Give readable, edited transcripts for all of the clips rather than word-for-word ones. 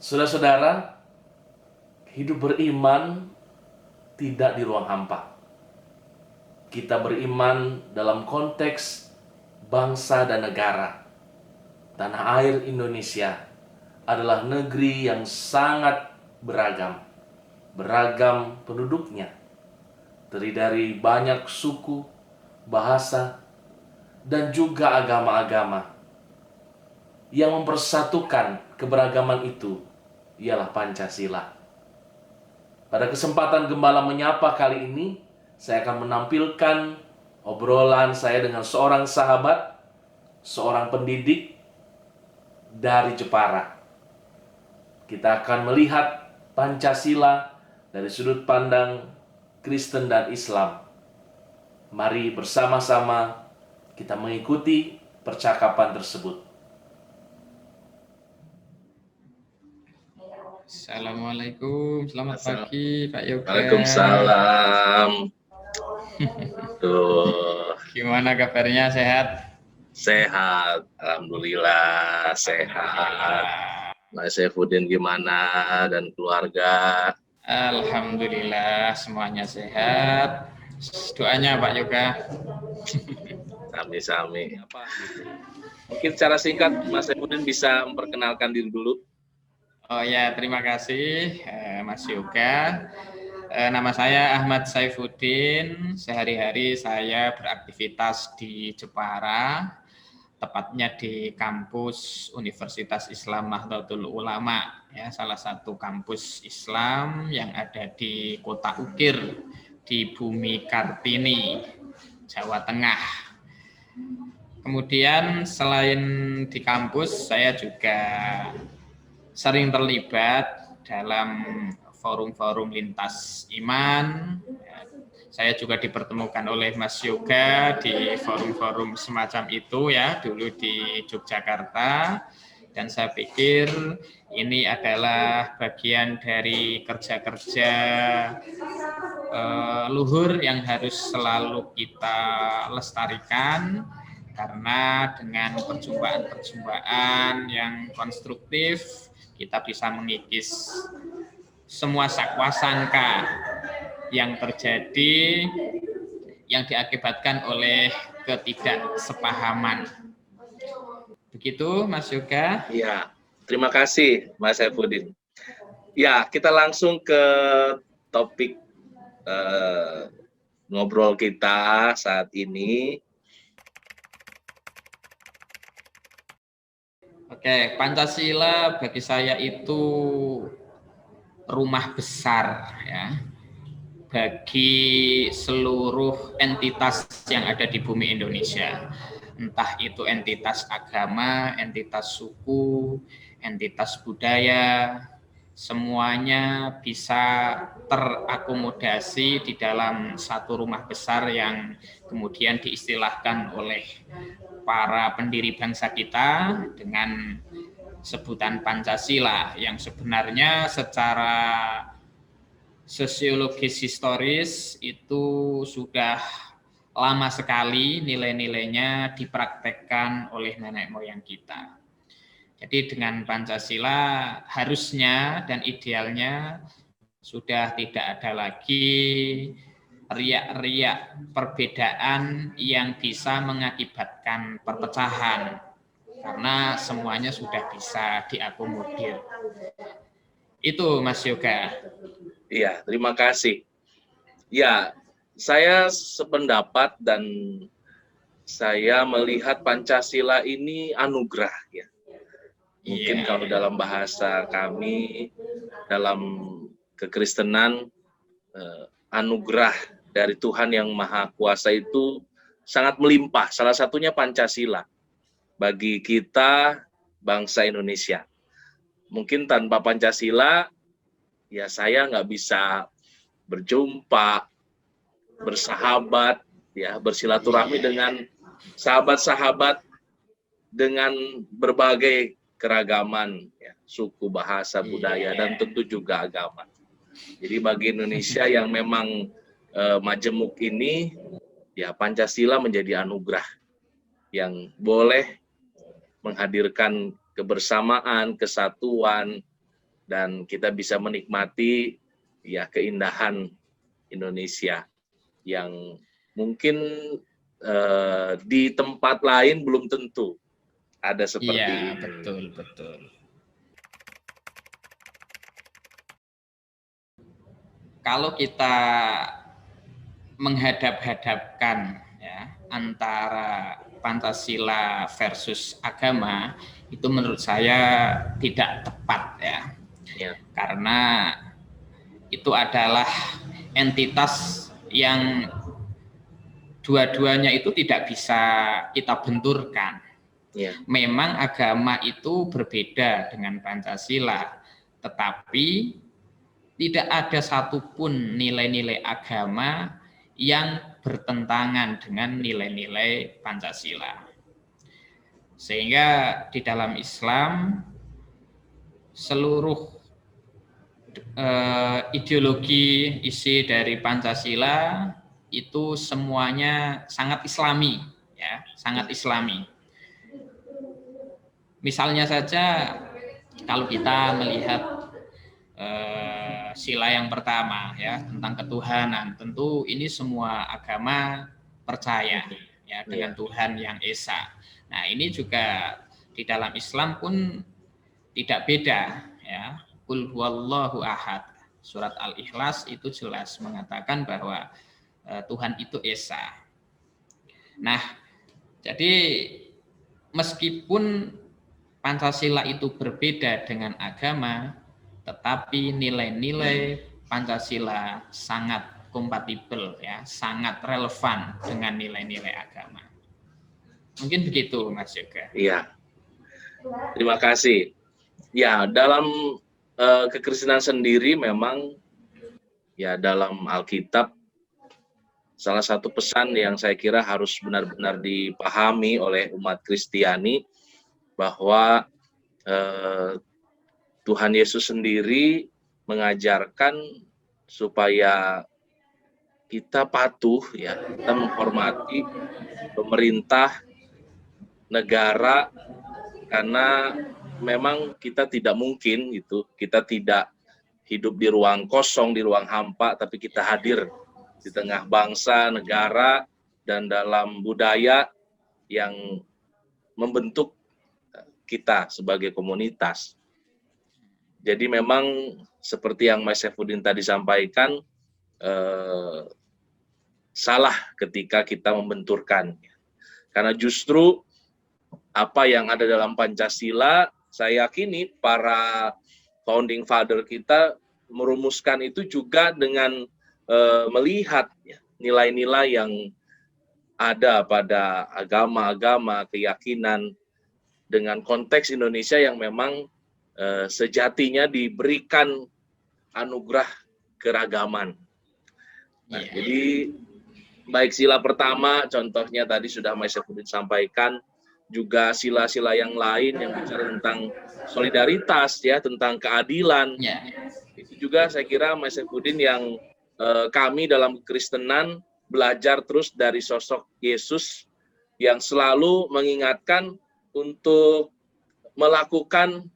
Saudara-saudara, hidup beriman tidak di ruang hampa. Kita beriman dalam konteks bangsa dan negara. Tanah air Indonesia adalah negeri yang sangat beragam. Beragam penduduknya. Terdiri dari banyak suku, bahasa, dan juga agama-agama. Yang mempersatukan keberagaman itu ialah Pancasila. Pada kesempatan Gembala Menyapa kali ini, saya akan menampilkan obrolan saya dengan seorang sahabat, seorang pendidik dari Jepara. Kita akan melihat Pancasila dari sudut pandang Kristen dan Islam. Mari bersama-sama kita mengikuti percakapan tersebut. Assalamualaikum, selamat pagi Pak Yoga. Waalaikumsalam. Tuh, Gimana kabarnya, sehat? sehat, alhamdulillah sehat. Mas Saifuddin gimana dan keluarga? Alhamdulillah semuanya sehat. Doanya Pak Yoga. Sami-sami. Mungkin secara singkat Mas Saifuddin bisa memperkenalkan diri dulu. Oh ya, terima kasih Mas Yoga. Nama saya Ahmad Saifuddin. Sehari-hari saya beraktivitas di Jepara, tepatnya di kampus Universitas Islam Nahdlatul Ulama, ya, salah satu kampus Islam yang ada di Kota Ukir, di Bumi Kartini, Jawa Tengah. Kemudian selain di kampus, saya juga sering terlibat dalam forum-forum lintas iman. Saya juga dipertemukan oleh Mas Yoga di forum-forum semacam itu, ya, dulu di Yogyakarta. Dan saya pikir ini adalah bagian dari kerja-kerja luhur yang harus selalu kita lestarikan, karena dengan perjumpaan-perjumpaan yang konstruktif kita bisa mengikis semua sakwa sangka yang terjadi yang diakibatkan oleh ketidaksepahaman. Begitu Mas Yoga. Ya, terima kasih Mas Saifuddin. Ya, kita langsung ke topik ngobrol kita saat ini. Oke, Pancasila bagi saya itu rumah besar, ya, bagi seluruh entitas yang ada di bumi Indonesia. Entah itu entitas agama, entitas suku, entitas budaya, semuanya bisa terakomodasi di dalam satu rumah besar yang kemudian diistilahkan oleh para pendiri bangsa kita dengan sebutan Pancasila, yang sebenarnya secara sosiologis historis itu sudah lama sekali nilai-nilainya dipraktekkan oleh nenek moyang kita. Jadi dengan Pancasila harusnya dan idealnya sudah tidak ada lagi riak-riak perbedaan yang bisa mengakibatkan perpecahan, karena semuanya sudah bisa diakomodir. Itu Mas Yoga. Iya, terima kasih. Ya, saya sependapat dan saya melihat Pancasila ini anugerah, ya. Mungkin kalau dalam bahasa kami, dalam kekristenan, anugerah dari Tuhan yang Maha Kuasa itu sangat melimpah. Salah satunya Pancasila bagi kita bangsa Indonesia. Mungkin tanpa Pancasila, ya saya nggak bisa berjumpa, bersahabat, ya, bersilaturahmi dengan sahabat-sahabat dengan berbagai keragaman, ya, suku, bahasa, budaya, dan tentu juga agama. Jadi bagi Indonesia yang memang majemuk ini, ya, Pancasila menjadi anugerah yang boleh menghadirkan kebersamaan, kesatuan, dan kita bisa menikmati ya keindahan Indonesia yang mungkin di tempat lain belum tentu ada seperti Iya, ini. betul, betul. Kalau kita menghadap-hadapkan ya antara Pancasila versus agama, itu menurut saya tidak tepat ya. Ya. Karena itu adalah entitas yang dua-duanya itu tidak bisa kita benturkan. Ya. Memang agama itu berbeda dengan Pancasila, tetapi tidak ada satupun nilai-nilai agama yang bertentangan dengan nilai-nilai Pancasila. Sehingga di dalam Islam seluruh ideologi isi dari Pancasila itu semuanya sangat Islami, ya, sangat Islami. Misalnya saja kalau kita melihat sila yang pertama ya tentang ketuhanan, tentu ini semua agama percaya ya dengan Tuhan yang esa. Nah, ini juga di dalam Islam pun tidak beda ya. Qul huwallahu ahad. Surat Al-Ikhlas itu jelas mengatakan bahwa Tuhan itu esa. Nah, jadi meskipun Pancasila itu berbeda dengan agama, tetapi nilai-nilai Pancasila sangat kompatibel ya, sangat relevan dengan nilai-nilai agama. Mungkin begitu, Mas Yoga. Iya. Terima kasih. Ya, dalam kekristenan sendiri memang ya dalam Alkitab salah satu pesan yang saya kira harus benar-benar dipahami oleh umat Kristiani bahwa Tuhan Yesus sendiri mengajarkan supaya kita patuh ya, kita menghormati pemerintah negara karena memang kita tidak mungkin gitu, kita tidak hidup di ruang kosong, di ruang hampa, tapi kita hadir di tengah bangsa, negara, dan dalam budaya yang membentuk kita sebagai komunitas. Jadi memang seperti yang Mas Saifuddin tadi sampaikan, salah ketika kita membenturkan. Karena justru apa yang ada dalam Pancasila, saya yakini para founding father kita merumuskan itu juga dengan melihat nilai-nilai yang ada pada agama-agama, keyakinan, dengan konteks Indonesia yang memang sejatinya diberikan anugerah keragaman. Nah, jadi baik sila pertama, contohnya tadi sudah Mas Saifuddin sampaikan, juga sila-sila yang lain yang bicara tentang solidaritas, ya, tentang keadilan. Itu juga saya kira Mas Saifuddin yang kami dalam Kristenan belajar terus dari sosok Yesus yang selalu mengingatkan untuk melakukan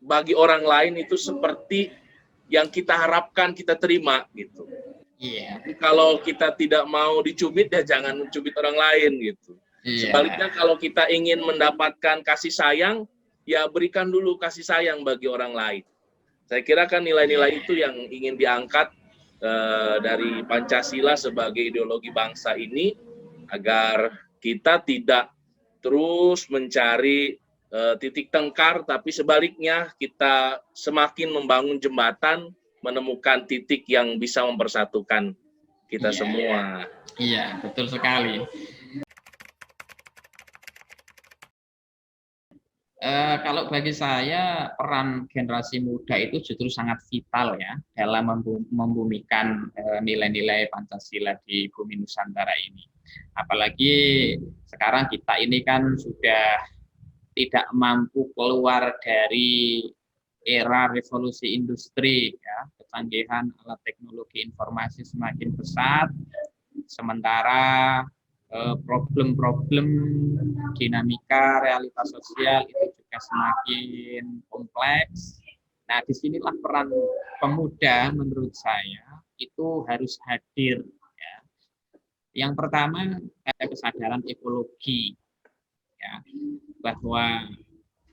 bagi orang lain itu seperti yang kita harapkan kita terima gitu. Iya. Kalau kita tidak mau dicubit ya jangan mencubit orang lain gitu. Sebaliknya kalau kita ingin mendapatkan kasih sayang ya berikan dulu kasih sayang bagi orang lain. Saya kira kan nilai-nilai itu yang ingin diangkat dari Pancasila sebagai ideologi bangsa ini agar kita tidak terus mencari titik tengkar, tapi sebaliknya kita semakin membangun jembatan, menemukan titik yang bisa mempersatukan kita semua. Iya, betul sekali. Kalau bagi saya peran generasi muda itu justru sangat vital ya dalam membumikan nilai-nilai Pancasila di bumi Nusantara ini. Apalagi sekarang kita ini kan sudah tidak mampu keluar dari era revolusi industri ya, kecanggihan alat teknologi informasi semakin pesat, sementara problem-problem dinamika realitas sosial itu juga juga semakin kompleks. Nah, disinilah peran pemuda menurut saya itu harus hadir. Ya. Yang pertama ada kesadaran ekologi, ya, bahwa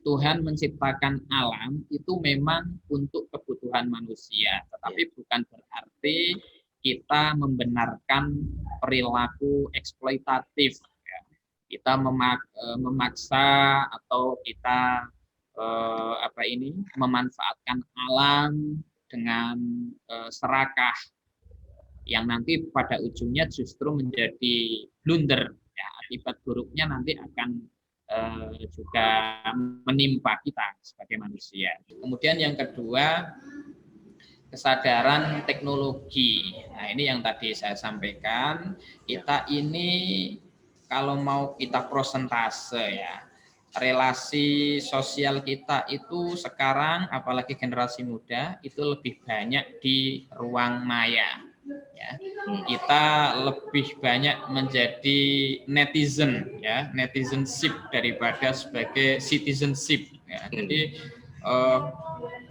Tuhan menciptakan alam itu memang untuk kebutuhan manusia, tetapi bukan berarti kita membenarkan perilaku eksploitatif. Ya. Kita memaksa atau kita memanfaatkan alam dengan serakah yang nanti pada ujungnya justru menjadi blunder. Ya, akibat buruknya nanti akan juga menimpa kita sebagai manusia. Kemudian yang kedua, kesadaran teknologi. Nah, ini yang tadi saya sampaikan, kita ini kalau mau kita prosentase ya, relasi sosial kita itu sekarang apalagi generasi muda itu lebih banyak di ruang maya. Ya, kita lebih banyak menjadi netizen, ya, netizenship daripada sebagai citizenship. Ya. Jadi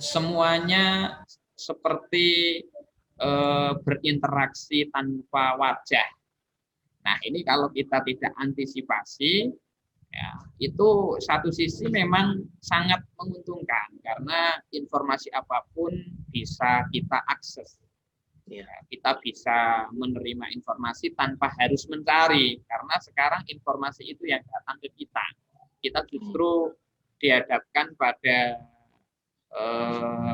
semuanya seperti berinteraksi tanpa wajah. Nah, ini kalau kita tidak antisipasi, ya, itu satu sisi memang sangat menguntungkan karena informasi apapun bisa kita akses. Ya, kita bisa menerima informasi tanpa harus mencari, karena sekarang informasi itu yang datang ke kita. Kita justru dihadapkan pada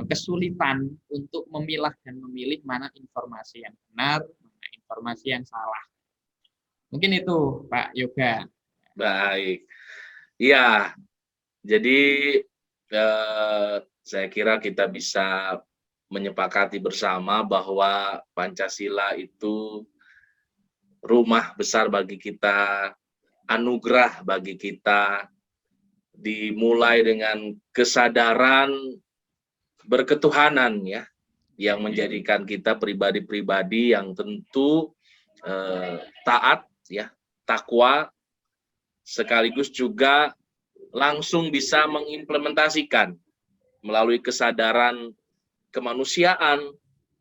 kesulitan untuk memilah dan memilih mana informasi yang benar, mana informasi yang salah. Mungkin itu, Pak Yoga. Baik. Ya, jadi saya kira kita bisa menyepakati bersama bahwa Pancasila itu rumah besar bagi kita, anugerah bagi kita, dimulai dengan kesadaran berketuhanan ya, yang menjadikan kita pribadi-pribadi yang tentu taat ya, takwa, sekaligus juga langsung bisa mengimplementasikan melalui kesadaran kemanusiaan,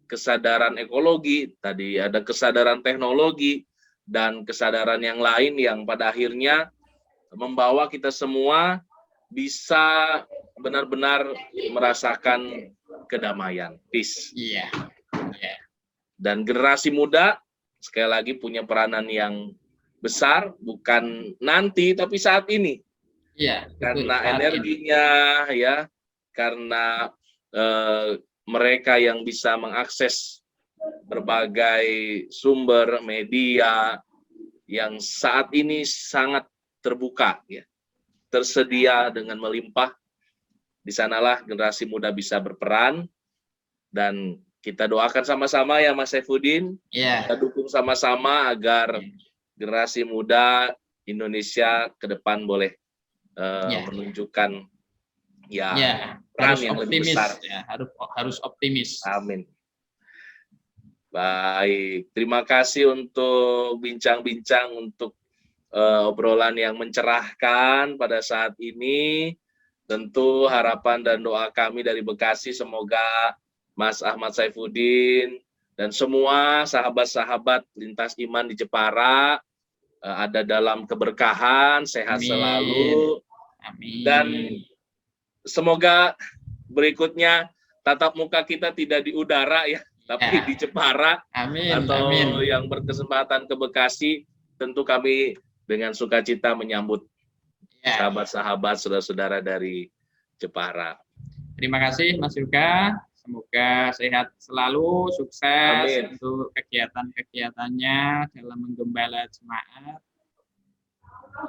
kesadaran ekologi, tadi ada kesadaran teknologi, dan kesadaran yang lain yang pada akhirnya membawa kita semua bisa benar-benar merasakan kedamaian, peace. Iya. Yeah. Dan generasi muda sekali lagi punya peranan yang besar, bukan nanti tapi saat ini. Iya. Karena energinya ya, karena mereka yang bisa mengakses berbagai sumber media yang saat ini sangat terbuka ya, tersedia dengan melimpah. Di sanalah generasi muda bisa berperan, dan kita doakan sama-sama ya Mas Saifuddin. Yeah. Kita dukung sama-sama agar generasi muda Indonesia ke depan boleh menunjukkan peran yang lebih besar. Ya, harus optimis. Amin. Baik, terima kasih untuk bincang-bincang, untuk obrolan yang mencerahkan pada saat ini. Tentu harapan dan doa kami dari Bekasi semoga Mas Ahmad Saifuddin dan semua sahabat-sahabat lintas iman di Jepara ada dalam keberkahan, sehat selalu. Amin. Dan semoga berikutnya tatap muka kita tidak di udara ya, tapi di Jepara. Amin. Atau Amin. yang berkesempatan ke Bekasi, tentu kami dengan sukacita menyambut sahabat-sahabat, saudara-saudara dari Jepara. Terima kasih Mas Yoga. Semoga sehat selalu, sukses. Amin. Untuk kegiatan-kegiatannya dalam menggembala jemaat.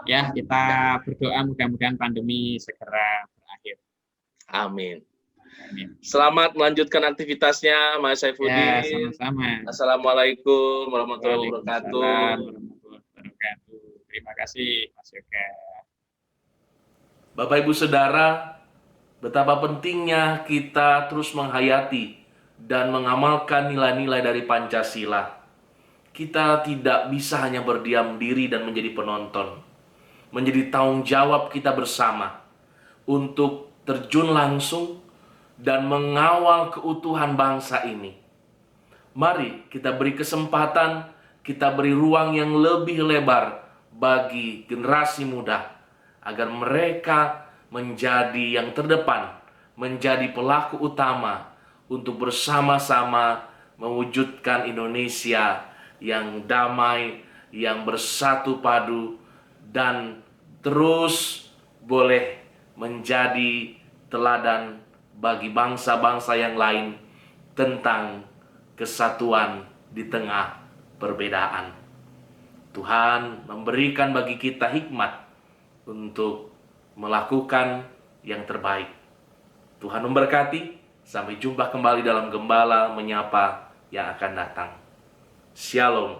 Ya, kita berdoa mudah-mudahan pandemi segera berakhir. Amin. Amin. Selamat melanjutkan aktivitasnya, Mas Saifuddin. Ya, sama-sama. Assalamualaikum warahmatullahi wabarakatuh. Terima kasih, Mas Yoga. Bapak Ibu Saudara, betapa pentingnya kita terus menghayati dan mengamalkan nilai-nilai dari Pancasila. Kita tidak bisa hanya berdiam diri dan menjadi penonton. Menjadi tanggung jawab kita bersama untuk terjun langsung dan mengawal keutuhan bangsa ini. Mari kita beri kesempatan, kita beri ruang yang lebih lebar bagi generasi muda, agar mereka menjadi yang terdepan, menjadi pelaku utama untuk bersama-sama mewujudkan Indonesia yang damai, yang bersatu padu, dan terus boleh menjadi teladan bagi bangsa-bangsa yang lain tentang kesatuan di tengah perbedaan. Tuhan memberikan bagi kita hikmat untuk melakukan yang terbaik. Tuhan memberkati. Sampai jumpa kembali dalam Gembala Menyapa yang akan datang. Shalom.